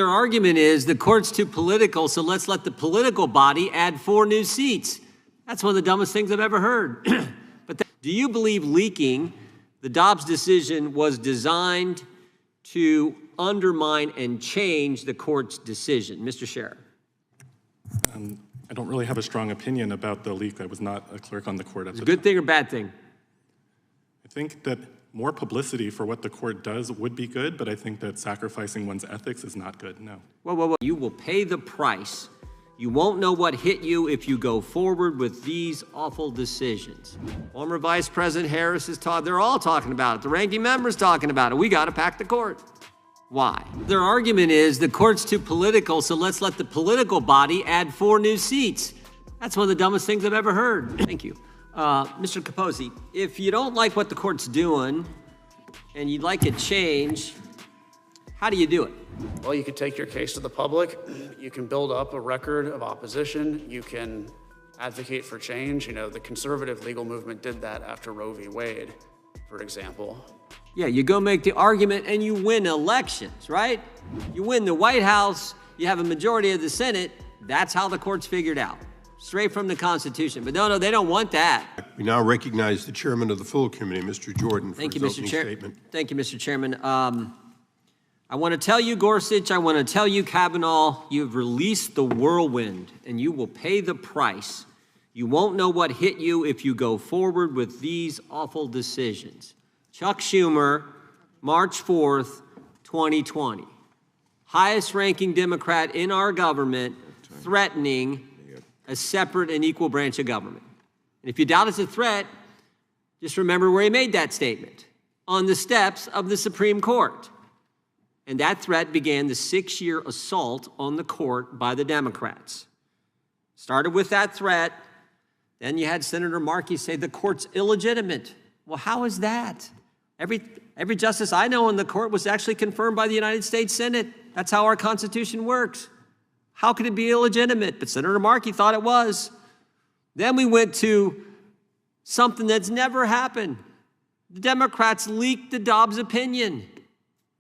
Their argument is the court's too political, so let's let the political body add 4 new seats. That's one of the dumbest things I've ever heard. Do you believe leaking the Dobbs decision was designed to undermine and change the court's decision? Mr. Sheriff. I don't really have a strong opinion about the leak. I was not a clerk on the court at the time. Good thing or bad thing? I think that more publicity for what the court does would be good, but I think that sacrificing one's ethics is not good, no. Whoa. You will pay the price. You won't know what hit you if you go forward with these awful decisions. Former Vice President Harris is talking, they're all talking about it. The ranking member's talking about it. We got to pack the court. Why? Their argument is the court's too political, so let's let the political body add 4 new seats. That's one of the dumbest things I've ever heard. Thank you. Mr. Capozzi, if you don't like what the court's doing and you'd like a change, how do you do it? Well, you can take your case to the public. You can build up a record of opposition. You can advocate for change. You know, the conservative legal movement did that after Roe v. Wade, for example. Yeah, you go make the argument and you win elections, right? You win the White House, you have a majority of the Senate. That's how the court's figured out. Straight from the Constitution. But no, they don't want that. We now recognize the chairman of the full committee, Mr. Jordan, for his opening statement. Thank you, Mr. Chairman. I want to tell you, Gorsuch, I want to tell you, Kavanaugh, you've released the whirlwind, and you will pay the price. You won't know what hit you if you go forward with these awful decisions. Chuck Schumer, March 4th, 2020. Highest-ranking Democrat in our government threatening a separate and equal branch of government. And if you doubt it's a threat, just remember where he made that statement, on the steps of the Supreme Court. And that threat began the 6-year assault on the court by the Democrats. Started with that threat, then you had Senator Markey say the court's illegitimate. Well, how is that? Every justice I know in the court was actually confirmed by the United States Senate. That's how our Constitution works. How could it be illegitimate? But Senator Markey thought it was. Then we went to something that's never happened. The Democrats leaked the Dobbs opinion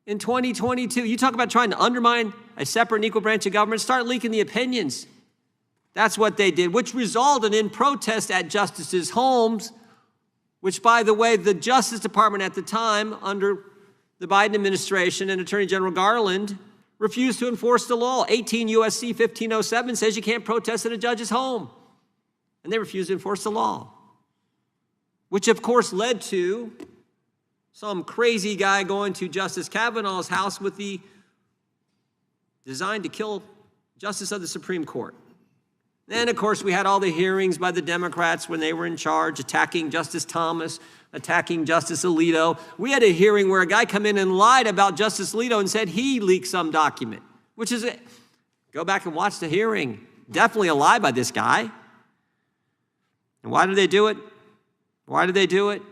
in 2022. You talk about trying to undermine a separate and equal branch of government, start leaking the opinions. That's what they did, which resulted in protest at justices' homes, which, by the way, the Justice Department at the time, under the Biden administration and Attorney General Garland, refused to enforce the law. 18 U.S.C. 1507 says you can't protest at a judge's home. And they refused to enforce the law, which, of course, led to some crazy guy going to Justice Kavanaugh's house with the design to kill Justice of the Supreme Court. Then, of course, we had all the hearings by the Democrats when they were in charge, attacking Justice Thomas, attacking Justice Alito. We had a hearing where a guy come in and lied about Justice Alito and said he leaked some document, which is, go back and watch the hearing. Definitely a lie by this guy. And why did they do it? Why did they do it?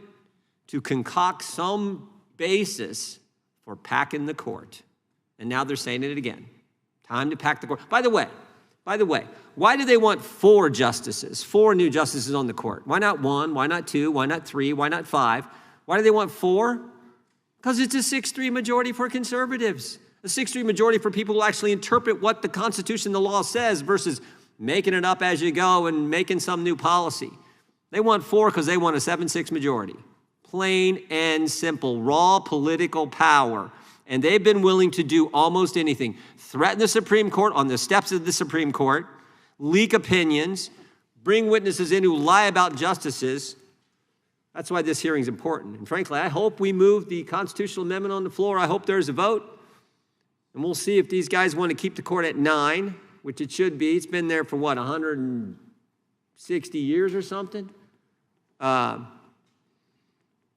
To concoct some basis for packing the court. And now they're saying it again. Time to pack the court. By the way, why do they want 4 justices, 4 new justices on the court? Why not 1? Why not 2? Why not 3? Why not 5? Why do they want 4? Because it's a 6-3 majority for conservatives. A 6-3 majority for people who actually interpret what the Constitution, the law says, versus making it up as you go and making some new policy. They want 4 because they want a 7-6 majority. Plain and simple, raw political power. And they've been willing to do almost anything. Threaten the Supreme Court on the steps of the Supreme Court, leak opinions, bring witnesses in who lie about justices. That's why this hearing is important. And frankly, I hope we move the constitutional amendment on the floor. I hope there's a vote. And we'll see if these guys want to keep the court at 9, which it should be. It's been there for, what, 160 years or something?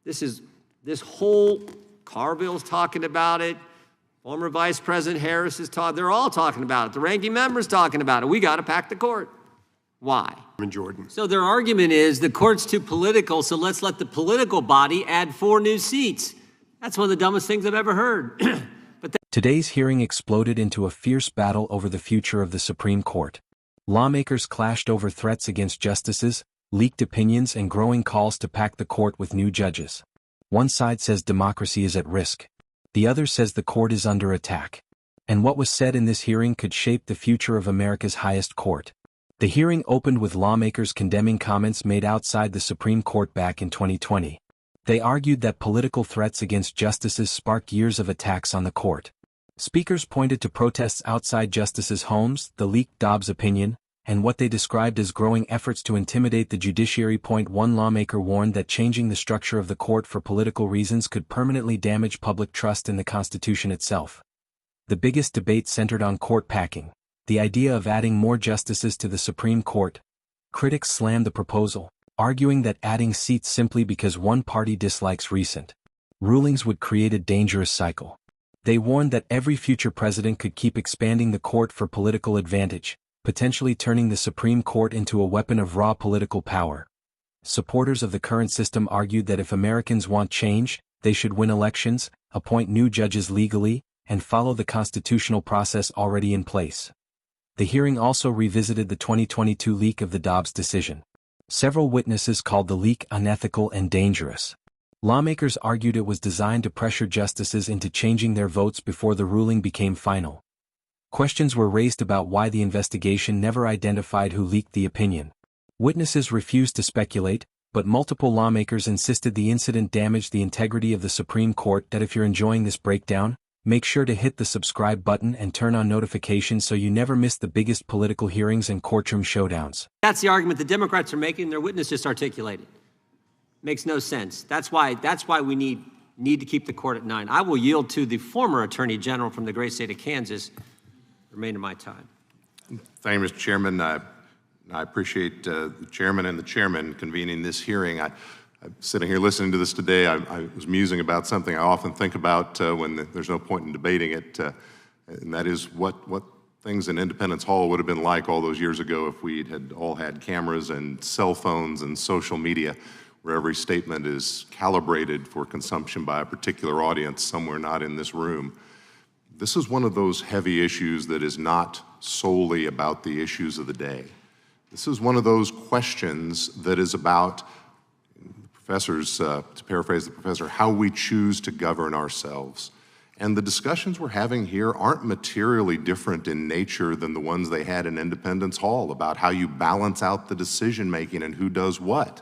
This whole Carville's talking about it. Former Vice President Harris is talking. They're all talking about it. The ranking member's talking about it. We got to pack the court. Why? Jordan. So their argument is the court's too political, so let's let the political body add 4 new seats. That's one of the dumbest things I've ever heard. Today's hearing exploded into a fierce battle over the future of the Supreme Court. Lawmakers clashed over threats against justices, leaked opinions, and growing calls to pack the court with new judges. One side says democracy is at risk. The other says the court is under attack. and what was said in this hearing could shape the future of America's highest court. The hearing opened with lawmakers condemning comments made outside the Supreme Court back in 2020. They argued that political threats against justices sparked years of attacks on the court. Speakers pointed to protests outside justices' homes, the leaked Dobbs opinion, and what they described as growing efforts to intimidate the judiciary. One lawmaker warned that changing the structure of the court for political reasons could permanently damage public trust in the Constitution itself. The biggest debate centered on court packing, the idea of adding more justices to the Supreme Court. Critics slammed the proposal, arguing that adding seats simply because one party dislikes recent rulings would create a dangerous cycle. They warned that every future president could keep expanding the court for political advantage, potentially turning the Supreme Court into a weapon of raw political power. Supporters of the current system argued that if Americans want change, they should win elections, appoint new judges legally, and follow the constitutional process already in place. The hearing also revisited the 2022 leak of the Dobbs decision. Several witnesses called the leak unethical and dangerous. Lawmakers argued it was designed to pressure justices into changing their votes before the ruling became final. Questions were raised about why the investigation never identified who leaked the opinion. Witnesses refused to speculate, but multiple lawmakers insisted the incident damaged the integrity of the Supreme Court. If you're enjoying this breakdown, make sure to hit the subscribe button and turn on notifications so you never miss the biggest political hearings and courtroom showdowns. That's the argument the Democrats are making. Their witness just articulated. Makes no sense. That's why we need to keep the court at 9. I will yield to the former Attorney General from the great state of Kansas. Remainder of my time. Thank you, Mr. Chairman. I appreciate the chairman and the chairman convening this hearing. I'm sitting here listening to this today. I was musing about something I often think about when there's no point in debating it, and that is what things in Independence Hall would have been like all those years ago if we had all had cameras and cell phones and social media, where every statement is calibrated for consumption by a particular audience somewhere not in this room. This is one of those heavy issues that is not solely about the issues of the day. This is one of those questions that is about, professors, to paraphrase the professor, how we choose to govern ourselves. And the discussions we're having here aren't materially different in nature than the ones they had in Independence Hall about how you balance out the decision-making and who does what.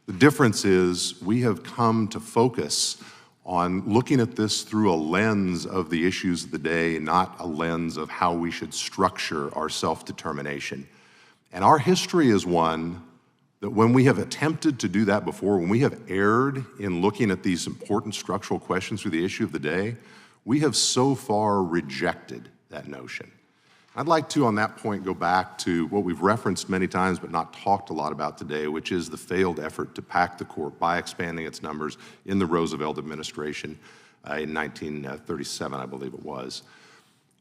The difference is we have come to focus on looking at this through a lens of the issues of the day, not a lens of how we should structure our self-determination. And our history is one that when we have attempted to do that before, when we have erred in looking at these important structural questions through the issue of the day, we have so far rejected that notion. I'd like to, on that point, go back to what we've referenced many times but not talked a lot about today, which is the failed effort to pack the court by expanding its numbers in the Roosevelt administration in 1937, I believe it was.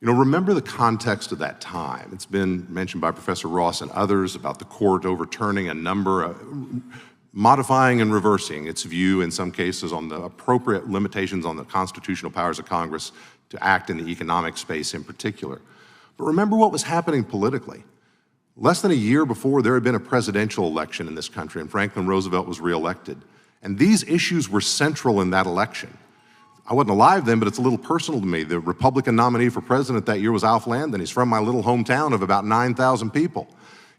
You know, remember the context of that time. It's been mentioned by Professor Ross and others about the court overturning a number, modifying and reversing its view in some cases on the appropriate limitations on the constitutional powers of Congress to act in the economic space in particular. But remember what was happening politically. Less than a year before, there had been a presidential election in this country, and Franklin Roosevelt was reelected. And these issues were central in that election. I wasn't alive then, but it's a little personal to me. The Republican nominee for president that year was Alf Landon. He's from my little hometown of about 9,000 people.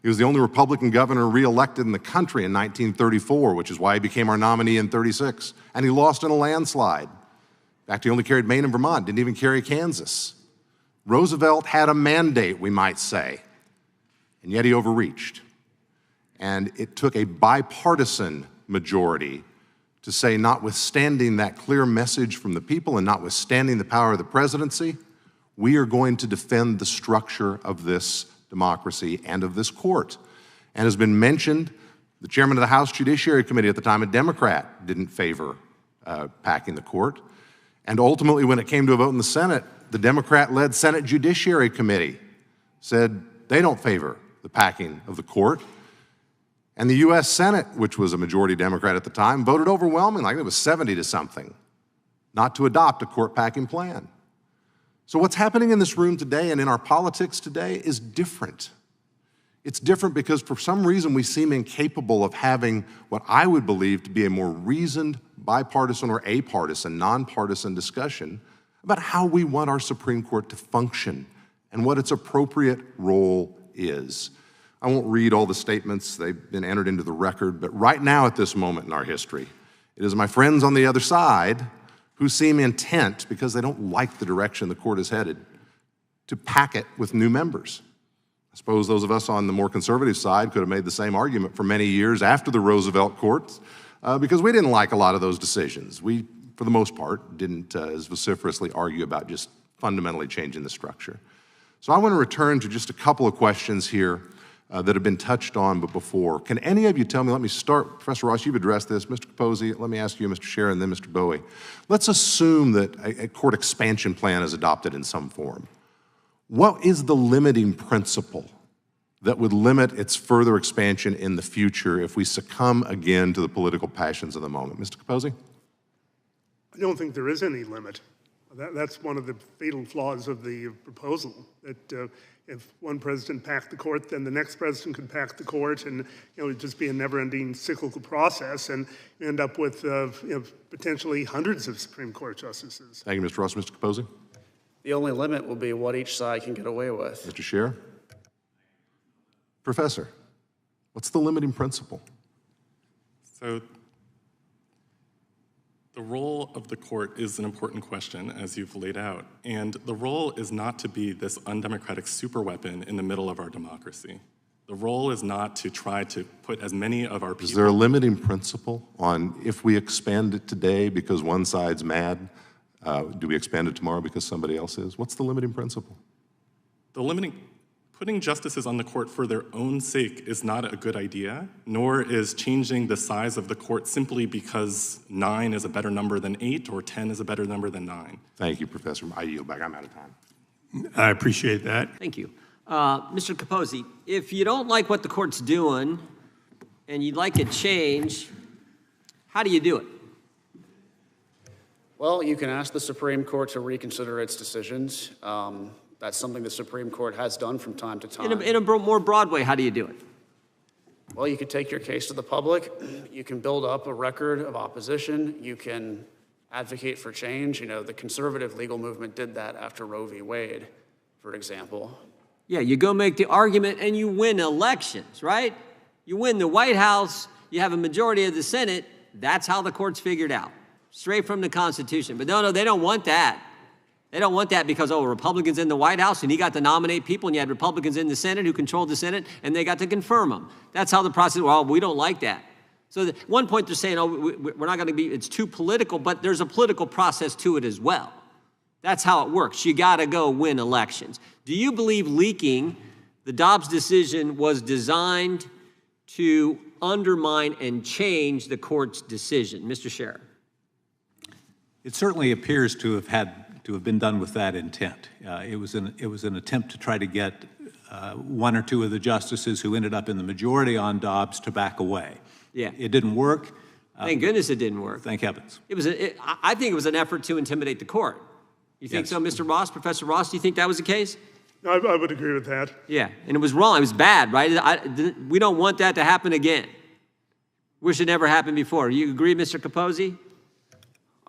He was the only Republican governor reelected in the country in 1934, which is why he became our nominee in 36. And he lost in a landslide. In fact, he only carried Maine and Vermont, didn't even carry Kansas. Roosevelt had a mandate, we might say, and yet he overreached. And it took a bipartisan majority to say, notwithstanding that clear message from the people and notwithstanding the power of the presidency, we are going to defend the structure of this democracy and of this court. And has been mentioned, the chairman of the House Judiciary Committee at the time, a Democrat, didn't favor packing the court. And ultimately, when it came to a vote in the Senate, the Democrat-led Senate Judiciary Committee said they don't favor the packing of the court. And the U.S. Senate, which was a majority Democrat at the time, voted overwhelmingly, like it was 70 to something, not to adopt a court packing plan. So what's happening in this room today and in our politics today is different. It's different because for some reason we seem incapable of having what I would believe to be a more reasoned, bipartisan or apartisan, nonpartisan discussion about how we want our Supreme Court to function and what its appropriate role is. I won't read all the statements, they've been entered into the record, but right now at this moment in our history, it is my friends on the other side who seem intent, because they don't like the direction the court is headed, to pack it with new members. I suppose those of us on the more conservative side could have made the same argument for many years after the Roosevelt courts, because we didn't like a lot of those decisions. We, for the most part, didn't as vociferously argue about just fundamentally changing the structure. So I want to return to just a couple of questions here that have been touched on but before. Can any of you tell me, let me start, Professor Ross, you've addressed this, Mr. Capozzi, let me ask you, Mr. Scherer, and then Mr. Bowie. Let's assume that a court expansion plan is adopted in some form. What is the limiting principle that would limit its further expansion in the future if we succumb again to the political passions of the moment? Mr. Capozzi? I don't think there is any limit. That's one of the fatal flaws of the proposal, that if one president packed the court, then the next president could pack the court, and it'd just be a never-ending cyclical process, and end up with potentially hundreds of Supreme Court justices. Thank you, Mr. Ross. Mr. Capozzi? The only limit will be what each side can get away with. Mr. Scherer? Professor, what's the limiting principle? So the role of the court is an important question, as you've laid out. And the role is not to be this undemocratic superweapon in the middle of our democracy. The role is not to try to put as many of our people— Is there a limiting principle on if we expand it today because one side's mad, do we expand it tomorrow because somebody else is? What's the limiting principle? Putting justices on the court for their own sake is not a good idea, nor is changing the size of the court simply because 9 is a better number than 8 or 10 is a better number than 9. Thank you, Professor. I yield back. I'm out of time. I appreciate that. Thank you. Mr. Capozzi, if you don't like what the court's doing and you'd like it changed, how do you do it? Well, you can ask the Supreme Court to reconsider its decisions. That's something the Supreme Court has done from time to time. In a more broad way, how do you do it? Well, you could take your case to the public. You can build up a record of opposition. You can advocate for change. The conservative legal movement did that after Roe v. Wade, for example. Yeah, you go make the argument and you win elections, right? You win the White House, you have a majority of the Senate. That's how the court's figured out, straight from the Constitution. But no, they don't want that. They don't want that because, Republicans in the White House and he got to nominate people, and you had Republicans in the Senate who controlled the Senate and they got to confirm them. That's how the process, well, we don't like that. So at one point they're saying, we're not going to be, it's too political, but there's a political process to it as well. That's how it works. You got to go win elections. Do you believe leaking the Dobbs decision was designed to undermine and change the court's decision? Mr. Scherer. It certainly appears to have been done with that intent. It was an attempt to try to get one or two of the justices who ended up in the majority on Dobbs to back away. Yeah. It didn't work. Thank goodness it didn't work. Thank heavens. I think it was an effort to intimidate the court. You think so, Mr. Ross? Professor Ross, do you think that was the case? I would agree with that. Yeah, and it was wrong. It was bad, right? We don't want that to happen again. Wish it never happened before. You agree, Mr. Capozzi?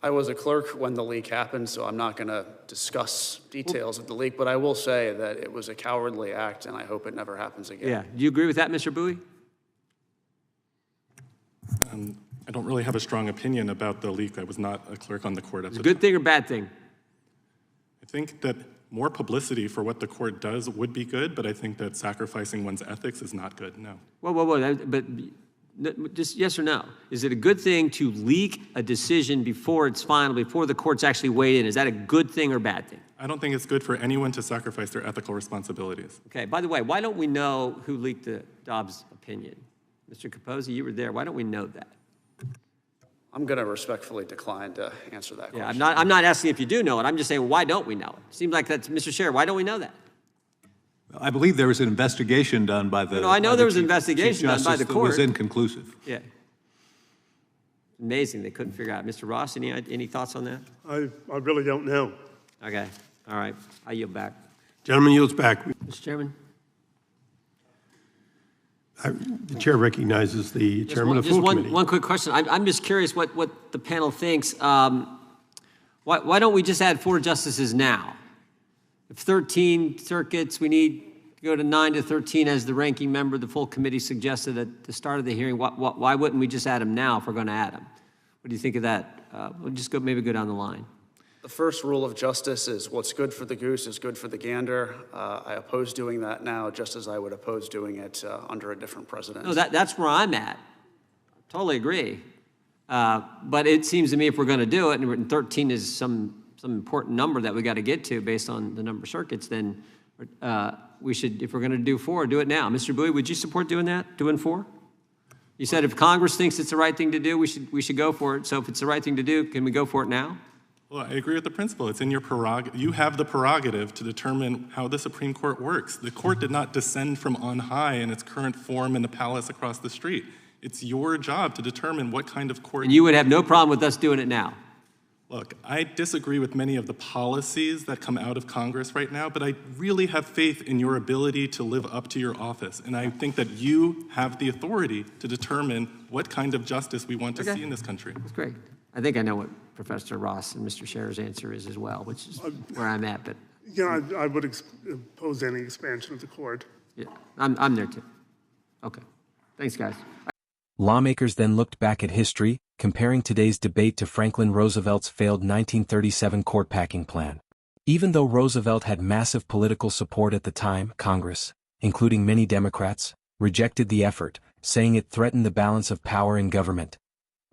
I was a clerk when the leak happened, so I'm not going to discuss details of the leak, but I will say that it was a cowardly act, and I hope it never happens again. Yeah. Do you agree with that, Mr. Bowie? I don't really have a strong opinion about the leak. I was not a clerk on the court at the time. Good thing or bad thing? I think that more publicity for what the court does would be good, but I think that sacrificing one's ethics is not good, no. Whoa, but just yes or no? Is it a good thing to leak a decision before it's final, before the court's actually weighed in? Is that a good thing or bad thing? I don't think it's good for anyone to sacrifice their ethical responsibilities. Okay, by the way, why don't we know who leaked the Dobbs opinion? Mr. Capozzi, you were there. Why don't we know that? I'm going to respectfully decline to answer that question. Yeah, I'm not asking if you do know it. I'm just saying, why don't we know it? Seems like that's, Mr. Scherer, why don't we know that? I believe there was an investigation done by the— No, I know there was an investigation done by the court. That was inconclusive. Yeah. Amazing, they couldn't figure out. Mr. Ross, any thoughts on that? I really don't know. Okay, all right, I yield back. Gentleman yields back. Mr. Chairman? The chair recognizes the chairman of the full committee. One quick question. I'm just curious what the panel thinks. Why don't we just add 4 justices now? If 13 circuits, we need to go to 9 to 13 as the ranking member of the full committee suggested at the start of the hearing. Why wouldn't we just add them now if we're going to add them? What do you think of that? We'll just maybe go down the line. The first rule of justice is what's good for the goose is good for the gander. I oppose doing that now, just as I would oppose doing it under a different president. No, that's where I'm at. Totally agree. But it seems to me if we're going to do it, and 13 is some important number that we got to get to based on the number of circuits, then we should, if we're going to do 4, do it now. Mr. Bowie, would you support doing that, doing 4? You said if Congress thinks it's the right thing to do, we should go for it. So if it's the right thing to do, can we go for it now? Well, I agree with the principle. It's in your prerogative. You have the prerogative to determine how the Supreme Court works. The court did not descend from on high in its current form in the palace across the street. It's your job to determine what kind of court. And you would have no problem with us doing it now? Look, I disagree with many of the policies that come out of Congress right now, but I really have faith in your ability to live up to your office. And I think that you have the authority to determine what kind of justice we want to see in this country. That's great. I think I know what Professor Ross and Mr. Scherer's answer is as well, which is where I'm at. But Yeah, I would oppose any expansion of the court. yeah, I'm there too. Okay. Thanks, guys. Lawmakers then looked back at history, comparing today's debate to Franklin Roosevelt's failed 1937 court-packing plan. Even though Roosevelt had massive political support at the time, Congress, including many Democrats, rejected the effort, saying it threatened the balance of power in government.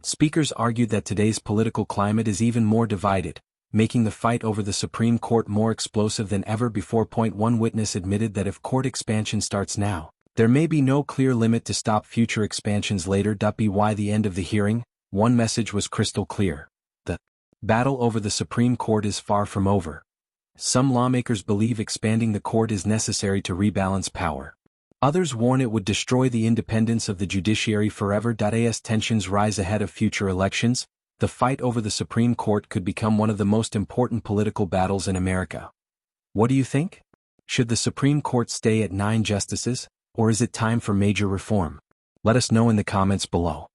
Speakers argued that today's political climate is even more divided, making the fight over the Supreme Court more explosive than ever before. One witness admitted that if court expansion starts now, there may be no clear limit to stop future expansions later. By the end of the hearing, one message was crystal clear. The battle over the Supreme Court is far from over. Some lawmakers believe expanding the court is necessary to rebalance power. Others warn it would destroy the independence of the judiciary forever. As tensions rise ahead of future elections, the fight over the Supreme Court could become one of the most important political battles in America. What do you think? Should the Supreme Court stay at 9 justices, or is it time for major reform? Let us know in the comments below.